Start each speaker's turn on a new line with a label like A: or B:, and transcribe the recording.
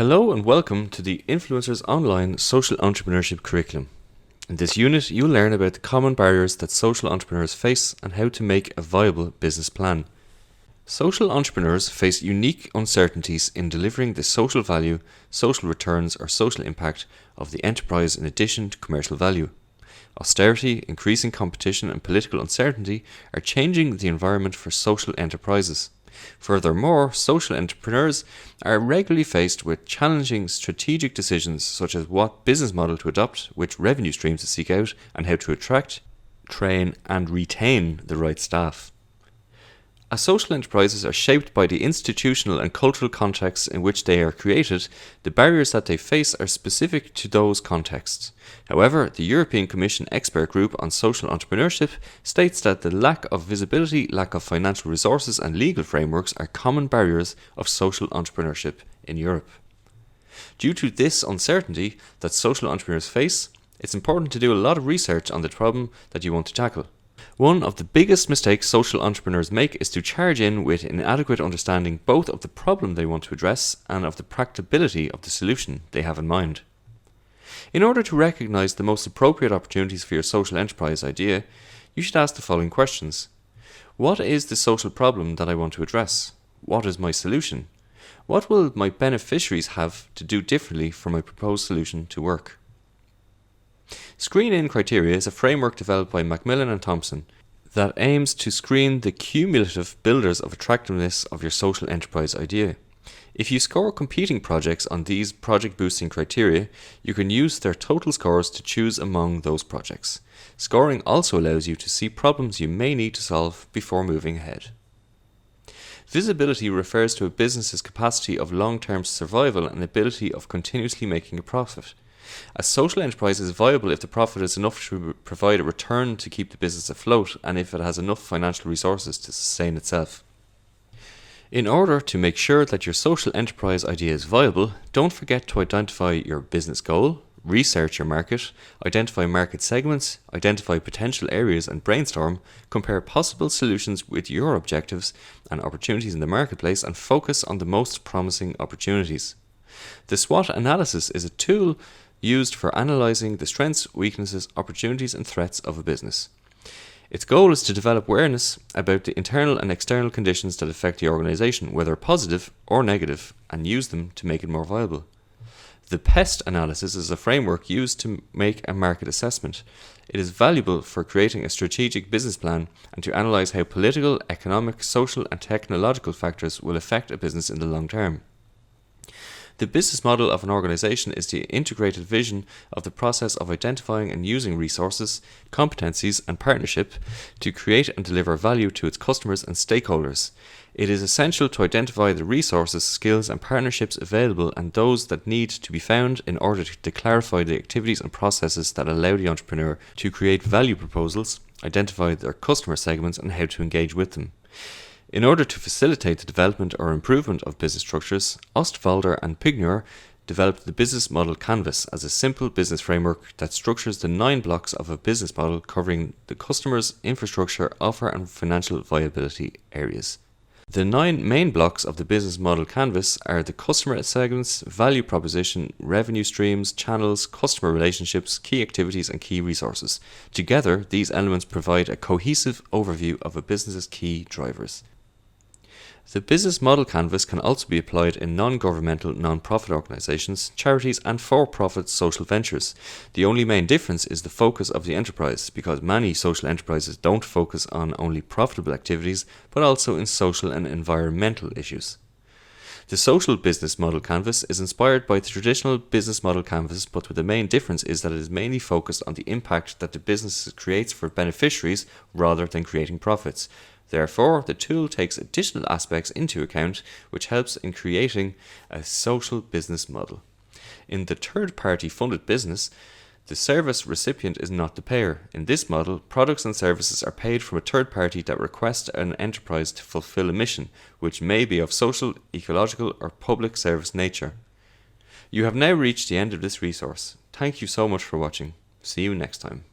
A: Hello and welcome to the Influencers Online Social Entrepreneurship Curriculum. In this unit, you'll learn about the common barriers that social entrepreneurs face and how to make a viable business plan. Social entrepreneurs face unique uncertainties in delivering the social value, social returns, or social impact of the enterprise in addition to commercial value. Austerity, increasing competition, and political uncertainty are changing the environment for social enterprises. Furthermore, social entrepreneurs are regularly faced with challenging strategic decisions such as what business model to adopt, which revenue streams to seek out, and how to attract, train, and retain the right staff. As social enterprises are shaped by the institutional and cultural contexts in which they are created, the barriers that they face are specific to those contexts. However, the European Commission Expert Group on Social Entrepreneurship states that the lack of visibility, lack of financial resources, and legal frameworks are common barriers of social entrepreneurship in Europe. Due to this uncertainty that social entrepreneurs face, it's important to do a lot of research on the problem that you want to tackle. One of the biggest mistakes social entrepreneurs make is to charge in with inadequate understanding both of the problem they want to address and of the practicability of the solution they have in mind. In order to recognize the most appropriate opportunities for your social enterprise idea, you should ask the following questions. What is the social problem that I want to address? What is my solution? What will my beneficiaries have to do differently for my proposed solution to work? Screen-in criteria is a framework developed by Macmillan and Thompson that aims to screen the cumulative builders of attractiveness of your social enterprise idea. If you score competing projects on these project boosting criteria, you can use their total scores to choose among those projects. Scoring also allows you to see problems you may need to solve before moving ahead. Visibility refers to a business's capacity of long-term survival and ability of continuously making a profit. A social enterprise is viable if the profit is enough to provide a return to keep the business afloat and if it has enough financial resources to sustain itself. In order to make sure that your social enterprise idea is viable, don't forget to identify your business goal, research your market, identify market segments, identify potential areas and brainstorm, compare possible solutions with your objectives and opportunities in the marketplace, and focus on the most promising opportunities. The SWOT analysis is a tool used for analyzing the strengths, weaknesses, opportunities, and threats of a business. Its goal is to develop awareness about the internal and external conditions that affect the organization, whether positive or negative, and use them to make it more viable. The PEST analysis is a framework used to make a market assessment. It is valuable for creating a strategic business plan and to analyze how political, economic, social, and technological factors will affect a business in the long term. The business model of an organization is the integrated vision of the process of identifying and using resources, competencies, and partnership to create and deliver value to its customers and stakeholders. It is essential to identify the resources, skills, and partnerships available and those that need to be found in order to clarify the activities and processes that allow the entrepreneur to create value proposals, identify their customer segments, and how to engage with them. In order to facilitate the development or improvement of business structures, Ostwalder and Pigneur developed the Business Model Canvas as a simple business framework that structures the 9 blocks of a business model covering the customer's infrastructure, offer, and financial viability areas. The 9 main blocks of the Business Model Canvas are the customer segments, value proposition, revenue streams, channels, customer relationships, key activities, and key resources. Together, these elements provide a cohesive overview of a business's key drivers. The Business Model Canvas can also be applied in non-governmental, non-profit organizations, charities, and for-profit social ventures. The only main difference is the focus of the enterprise, because many social enterprises don't focus on only profitable activities, but also in social and environmental issues. The Social Business Model Canvas is inspired by the traditional Business Model Canvas, but the main difference is that it is mainly focused on the impact that the business creates for beneficiaries rather than creating profits. Therefore, the tool takes additional aspects into account, which helps in creating a social business model. In the third-party funded business, the service recipient is not the payer. In this model, products and services are paid from a third party that requests an enterprise to fulfill a mission, which may be of social, ecological, or public service nature. You have now reached the end of this resource. Thank you so much for watching. See you next time.